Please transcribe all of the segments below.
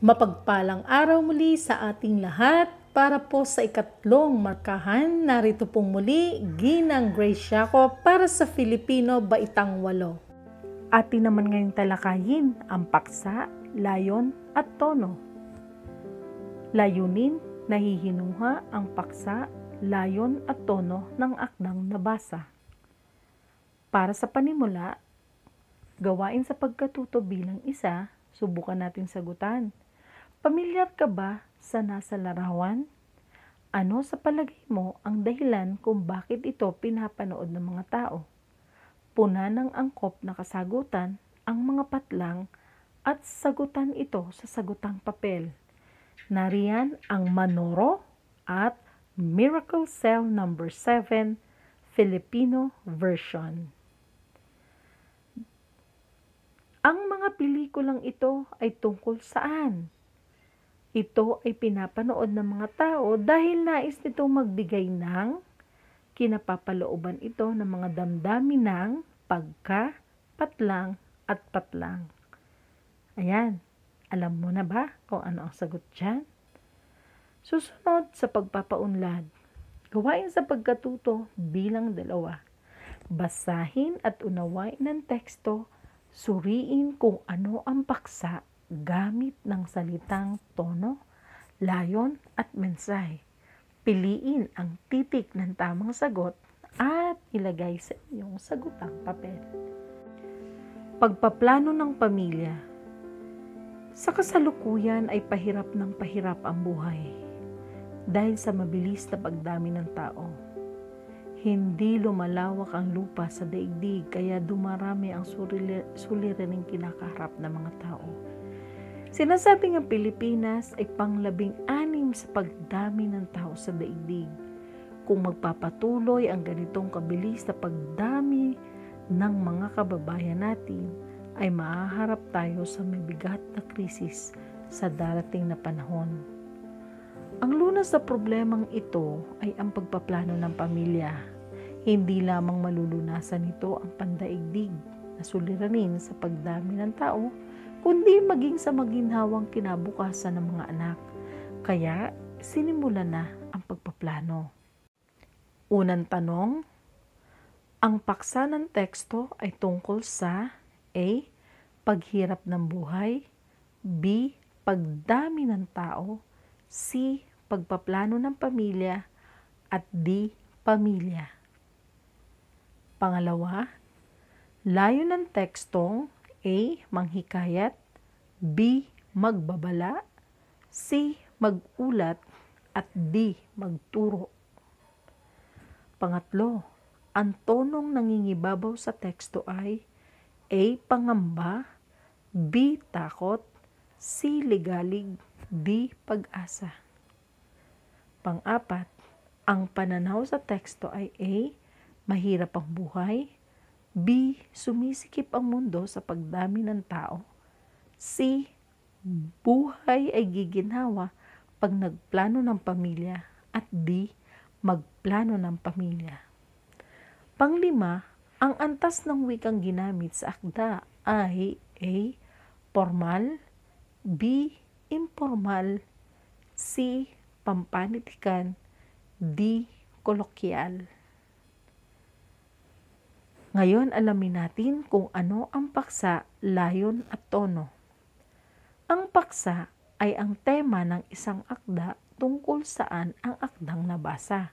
Mapagpalang araw muli sa ating lahat para po sa ikatlong markahan. Narito pong muli, Ginang Grace Jacob para sa Filipino Baitang 8. Atin naman ngayong talakayin ang paksa, layon at tono. Layunin, nahihinuha ang paksa, layon at tono ng akdang nabasa. Para sa panimula, gawain sa pagkatuto bilang isa, subukan natin sagutan. Pamilyar ka ba sa nasa larawan? Ano sa palagay mo ang dahilan kung bakit ito pinapanood ng mga tao? Puna ng angkop na kasagutan ang mga patlang at sagutan ito sa sagutang papel. Nariyan ang Manoro at Miracle Cell number 7 Filipino version. Ang mga pelikulang ito ay tungkol saan? Ito ay pinapanood ng mga tao dahil nais nitong magbigay ng kinapapalooban ito ng mga damdamin ng pagka, patlang at patlang. Ayan, alam mo na ba kung ano ang sagot dyan? Susunod sa pagpapaunlad, gawain sa pagkatuto bilang 2. Basahin at unawain ng teksto, suriin kung ano ang paksa gamit ng salitang tono, layon at mensahe. Piliin ang titik ng tamang sagot at ilagay sa iyong sagutang papel. Pagpaplano ng pamilya. Sa kasalukuyan ay pahirap ng pahirap ang buhay dahil sa mabilis na pagdami ng tao. Hindi lumalawak ang lupa sa daigdig kaya dumarami ang suliraning kinakaharap ng mga tao. Sinasabing ang Pilipinas ay pang-16 sa pagdami ng tao sa daigdig. Kung magpapatuloy ang ganitong kabilis na pagdami ng mga kababayan natin, ay maaharap tayo sa mabigat na krisis sa darating na panahon. Ang lunas sa problemang ito ay ang pagpaplano ng pamilya. Hindi lamang malulunasan nito ang pandaigdig na suliranin sa pagdami ng tao, kundi maging sa maginhawang kinabukasan ng mga anak. Kaya, sinimulan na ang pagpaplano. Unang tanong, ang paksa ng teksto ay tungkol sa A. Paghirap ng buhay, B. Pagdami ng tao, C. Pagpaplano ng pamilya, at D. Pamilya. Pangalawa, layo ng tekstong A. Manghikayat, B. Magbabala, C. Magulat, at D. Magturo. Pangatlo, ang tonong nangingibabaw sa teksto ay A. Pangamba, B. Takot, C. Ligalig, D. Pag-asa. Pang-apat, ang pananaw sa teksto ay A. Mahirap ang buhay, B. Sumisikip ang mundo sa pagdami ng tao, C. Buhay ay giginhawa pag nagplano ng pamilya, at D. Magplano ng pamilya. Panglima, ang antas ng wikang ginamit sa akda ay A. Formal, B. Informal, C. Pampanitikan, D. Kolokyal. Ngayon alamin natin kung ano ang paksa, layon at tono. Ang paksa ay ang tema ng isang akda tungkol saan ang akdang nabasa.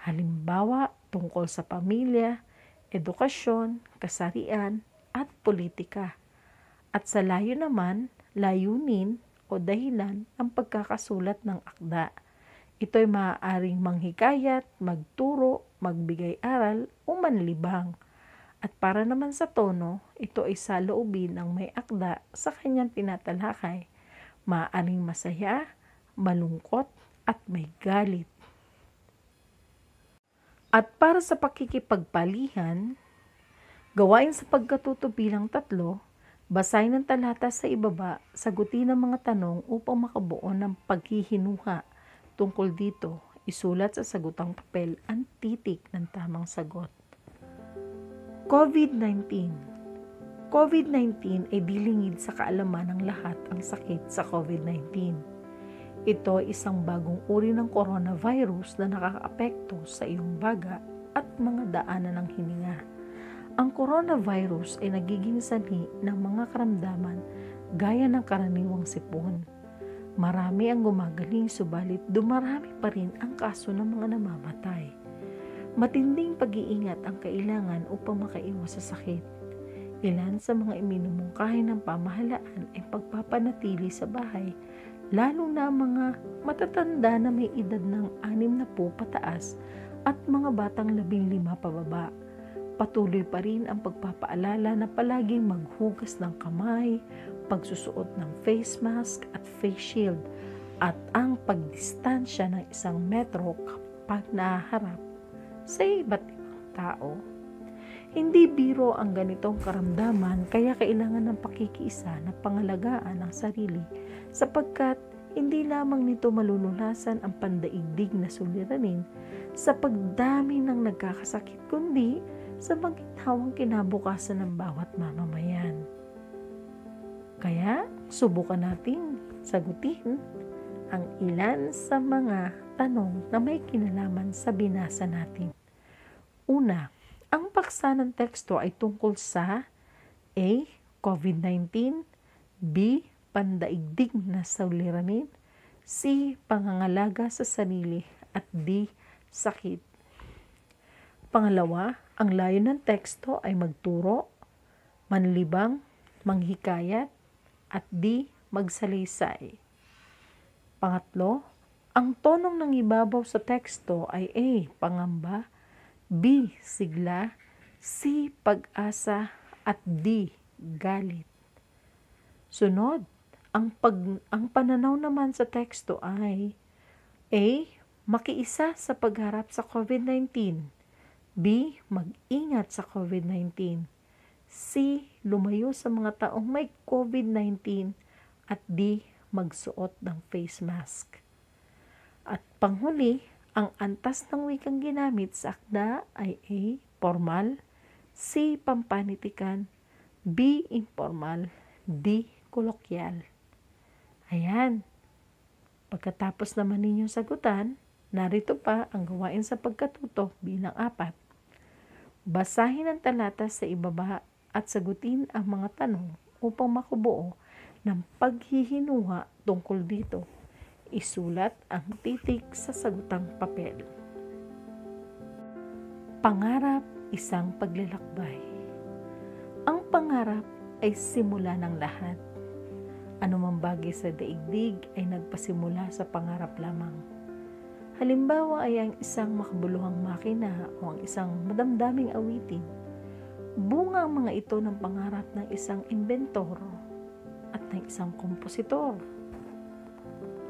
Halimbawa, tungkol sa pamilya, edukasyon, kasarian, at politika. At sa layo naman, layunin o dahilan ang pagkakasulat ng akda. Ito'y maaaring manghikayat, magturo, magbigay aral o manlibang. At para naman sa tono, ito ay saloobin ng may akda sa kanyang tinatalakay. Maaaring masaya, malungkot, at may galit. At para sa pakikipagpalihan, gawain sa pagkatuto bilang 3, basahin ang talata sa ibaba, sagutin ang mga tanong upang makabuo ng paghihinuha. Tungkol dito, isulat sa sagutang papel ang titik ng tamang sagot. COVID-19. COVID-19 ay dilingid sa kaalaman ng lahat ang sakit sa COVID-19. Ito ay isang bagong uri ng coronavirus na nakakaapekto sa iyong baga at mga daanan ng hininga. Ang coronavirus ay nagiging sanhi ng mga karamdaman gaya ng karaniwang sipon. Marami ang gumagaling subalit dumarami pa rin ang kaso ng mga namamatay. Matinding pag-iingat ang kailangan upang makaiwas sa sakit. Ilan sa mga iminumungkahi ng pamahalaan ay pagpapanatili sa bahay, lalo na mga matatanda na may edad ng 60 pataas at mga batang 15 pababa. Patuloy pa rin ang pagpapaalala na palaging maghugas ng kamay, pagsusuot ng face mask at face shield, at ang pagdistansya ng 1 metro kapag nahaharap sa iba't ibang tao. Hindi biro ang ganitong karamdaman, kaya kailangan ng pakikiisa na pangalagaan ang sarili sapagkat hindi lamang nito malulunasan ang pandaigdig na suliranin sa pagdami ng nagkakasakit kundi sa maginhawang kinabukasan ng bawat mamamayan. Kaya subukan nating sagutin ang ilan sa mga tanong na may kinalaman sa binasa natin. Una, ang paksa ng teksto ay tungkol sa A. COVID-19, B. Pandaigdig na suliranin, C. Pangangalaga sa sarili, at D. Sakit. Pangalawa, ang layo ng teksto ay magturo, manlibang, manghikayat, at D. Magsalaysay. Pangatlo, ang tonong ng ibabaw sa teksto ay A. Pangamba, B. Sigla, C. Pag-asa, at D. Galit. Sunod, ang pananaw naman sa teksto ay A. Makiisa sa pagharap sa COVID-19, B. Mag-ingat sa COVID-19, C. Lumayo sa mga taong may COVID-19, at D. Magsuot ng face mask. At panghuli, ang antas ng wikang ginamit sa akda ay A. Formal, C. Pampanitikan, B. Informal, D. Kolokyal. Ayan. Pagkatapos naman ninyong sagutan, narito pa ang gawain sa pagkatuto bilang 4. Basahin ang talata sa ibaba at sagutin ang mga tanong upang makubuo ng paghihinuha tungkol dito. Isulat ang titik sa sagutang papel. Pangarap, isang paglalakbay. Ang pangarap ay simula ng lahat. Anumang bagay sa daigdig ay nagpasimula sa pangarap lamang. Halimbawa ay ang isang makabuluhang makina o ang isang madamdaming awitin. Bunga ang mga ito ng pangarap ng isang inventor at ng isang kompositor.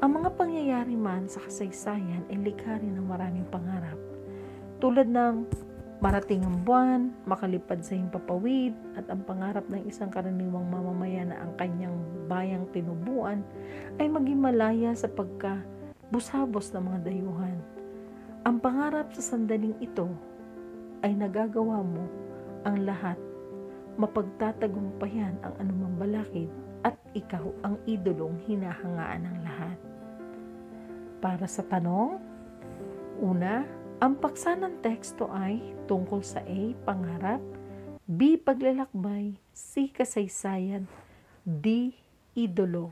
Ang mga pangyayari man sa kasaysayan ay likha rin ng maraming pangarap, tulad ng marating ang buwan, makalipad sa himpapawid, at ang pangarap ng isang karaniwang mamamayan na ang kanyang bayang tinubuan ay maging malaya sa pagkabusabos ng mga dayuhan. Ang pangarap sa sandaling ito ay nagagawa mo ang lahat, mapagtatagumpayan ang anumang balakid, at ikaw ang idolong hinahangaan ng lahat. Para sa tanong, una, ang paksa ng teksto ay tungkol sa A. Pangarap, B. Paglalakbay, C. Kasaysayan, D. Idolo.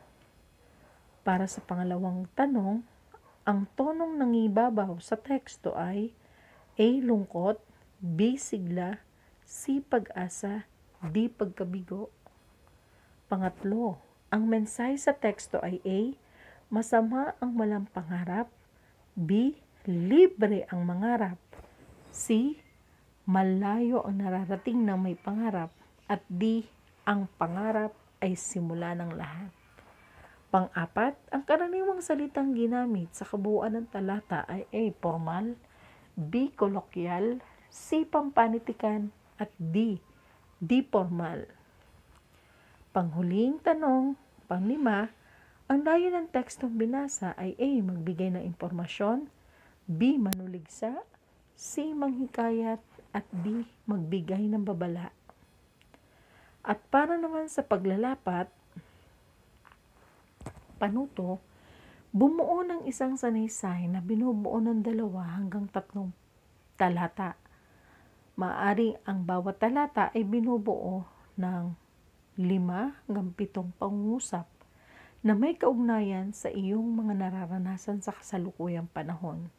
Para sa pangalawang tanong, ang tonong nangibabaw sa teksto ay A. Lungkot, B. Sigla, C. Pag-asa, D. Pagkabigo. Pangatlo, ang mensahe sa teksto ay A. Masama ang walang pangarap, B. Libre ang mangarap, C. Malayo ang nararating ng may pangarap, at D. Ang pangarap ay simula ng lahat. Pang-4, ang karaniwang salitang ginamit sa kabuuan ng talata ay A. Formal, B. Kolokyal, C. Pampanitikan, at D. Di formal. Panghuling tanong, pang-5, ang layo ng tekstong binasa ay A. Magbigay ng impormasyon, B. Manuligsa, C. Manghikayat, at D. Magbigay ng babala. At para naman sa paglalapat, panuto, bumuo ng isang sanaysay na binubuo ng 2 hanggang 3 talata. Maaring ang bawat talata ay binubuo ng 5 hanggang 7 pangungusap na may kaugnayan sa iyong mga nararanasan sa kasalukuyang panahon.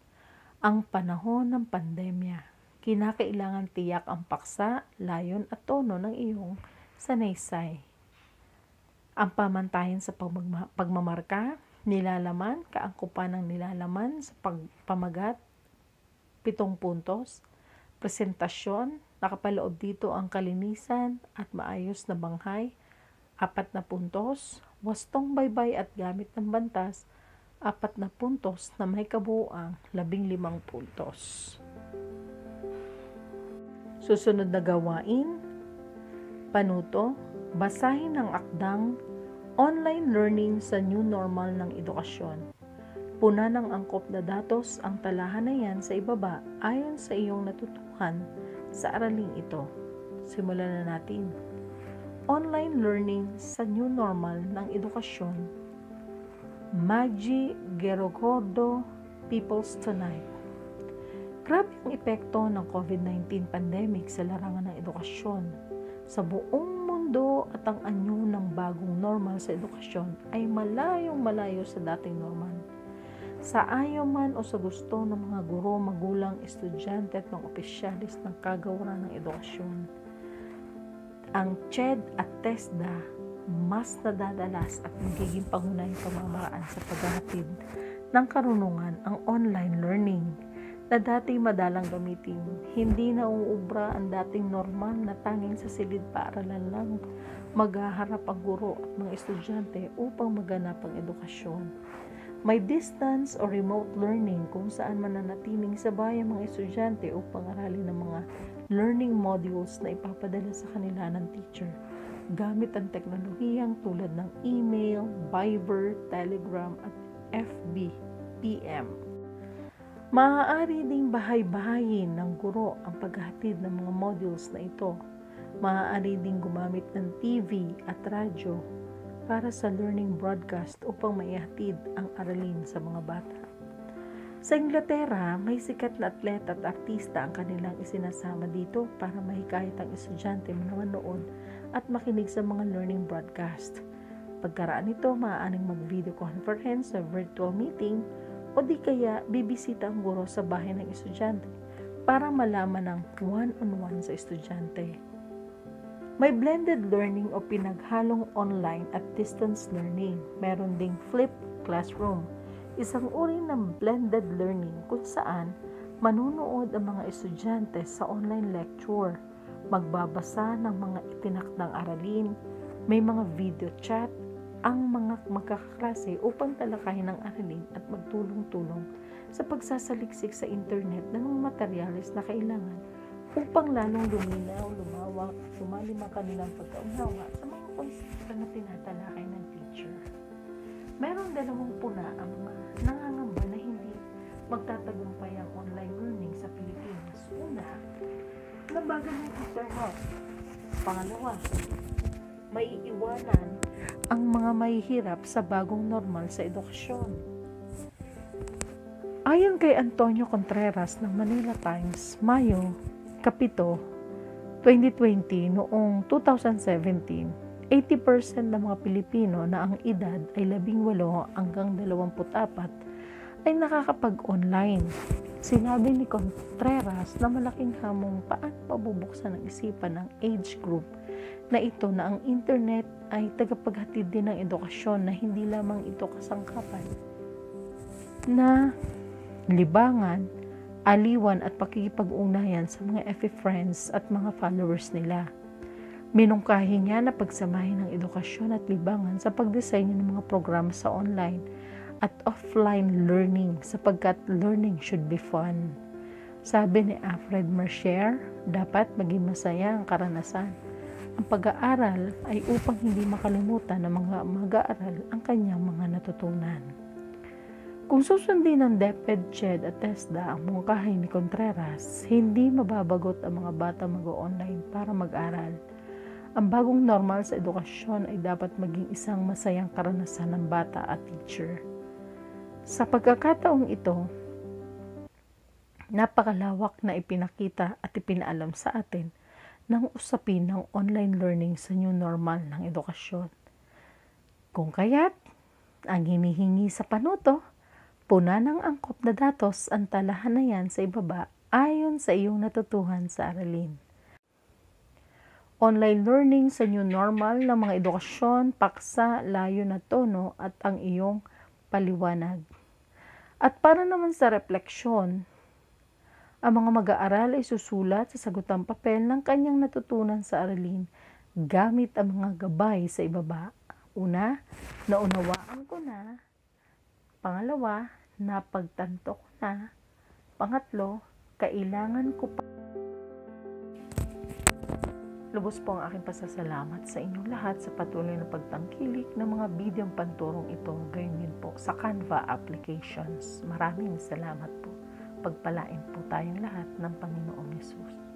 Ang panahon ng pandemya, kinakailangan tiyak ang paksa, layon at tono ng iyong sanaysay. Ang pamantayan sa pagmamarka, nilalaman, kaangkupan ng nilalaman sa pamagat, 7 puntos, presentasyon, nakapaloob dito ang kalinisan at maayos na banghay, 4 na puntos, wastong baybay at gamit ng bantas, 4 na puntos na may kabuuang 15 puntos. Susunod na gawain, panuto, basahin ang akdang Online Learning sa New Normal ng Edukasyon. Puna ng angkop na datos ang talahan na yan sa ibaba ayon sa iyong natutuhan sa araling ito. Simulan na natin. Online Learning sa New Normal ng Edukasyon. Maggie Gerogordo, People's Tonight. Grabe ang epekto ng COVID-19 pandemic sa larangan ng edukasyon. Sa buong mundo at ang anyo ng bagong normal sa edukasyon ay malayong-malayo sa dating normal. Sa ayaw man o sa gusto ng mga guro, magulang, estudyante at mga opisyalis ng kagawaran ng edukasyon, ang CHED at TESDA mas nadadalas at nagiging pangunahing pamamaraan sa paghahatid ng karunungan ang online learning na dati madalang gamitin. Hindi na uubra ang dating normal na tanging sa silid paaralan lang maghaharap ang guro at mga estudyante upang maganap ang edukasyon. May distance o remote learning kung saan mananatiling sabay ang mga estudyante upang aralin ng mga learning modules na ipapadala sa kanila ng teacher gamit ang teknolohiyang tulad ng email, Viber, Telegram at FB, PM. Maaari ding bahay-bahayin ng guro ang paghahatid ng mga modules na ito. Maaari ding gumamit ng TV at radyo para sa learning broadcast upang maihatid ang aralin sa mga bata. Sa Inglaterra, may sikat na atleta at artista ang kanilang isinasama dito para mahikayat ang estudyante na manood at makinig sa mga learning broadcast. Pagkaraan nito, maaaring mag-video conference sa virtual meeting o di kaya bibisita ang guro sa bahay ng estudyante para malaman ng one-on-one sa estudyante. May blended learning o pinaghalong online at distance learning. Meron ding flipped classroom, isang uri ng blended learning kung saan manunood ang mga estudyante sa online lecture, magbabasa ng mga itinakdang aralin, may mga video chat ang mga magkakaklase upang talakayin ang aralin at magtulong-tulong sa pagsasaliksik sa internet ng mga materyales na kailangan upang lalong luminaw, lumawak, sumalim ang kanilang pagkaunawa sa mga konsepto na tinatalakay ng teacher. Meron 2 puna ang mga nangangamba na hindi magtatagumpay ang online learning sa Pilipinas. Una, nabagal ng internet. Pangalawa, maiiwanan ang mga mahihirap sa bagong normal sa edukasyon. Ayon kay Antonio Contreras ng Manila Times, Mayo 7, 2020, noong 2017, 80% ng mga Pilipino na ang edad ay 18 hanggang 24 ay nakakapag-online. Sinabi ni Contreras na malaking hamon paano mabubuksan ang isipan ng age group na ito na ang internet ay tagapaghatid din ng edukasyon na hindi lamang ito kasangkapan na libangan, aliwan at pakikipag-ugnayan sa mga FB friends at mga followers nila. Minungkahi niya na pagsamahin ng edukasyon at libangan sa pagdisenyo ng mga programa sa online at offline learning sapagkat learning should be fun. Sabi ni Alfred Mercier, dapat maging masaya ang karanasan. Ang pag-aaral ay upang hindi makalimutan ng mga mag-aaral ang kanyang mga natutunan. Kung susundin ng DepEd, CHED at TESDA ang mungkahi ni Contreras, hindi mababagot ang mga bata mag-online para mag-aral. Ang bagong normal sa edukasyon ay dapat maging isang masayang karanasan ng bata at teacher. Sa pagkakataong ito, napakalawak na ipinakita at ipinaalam sa atin ng usapin ng online learning sa new normal ng edukasyon. Kung kaya't, ang hinihingi sa panuto, puna ng angkop na datos ang talahanayan sa ibaba ayon sa iyong natutuhan sa aralin. Online learning sa new normal ng mga edukasyon, paksa, layo na tono at ang iyong paliwanag. At para naman sa refleksyon, ang mga mag-aaral ay susulat sa sagutang papel ng kanyang natutunan sa aralin gamit ang mga gabay sa ibaba. Una, naunawaan ko na. Pangalawa, napagtanto ko na. Pangatlo, kailangan ko pa. Lubos po ang aking pasasalamat sa inyong lahat sa patuloy na pagtangkilik ng mga bidyong panturong ito, gayon din po sa Canva applications. Maraming salamat po. Pagpalain po tayong lahat ng Panginoong Yesus.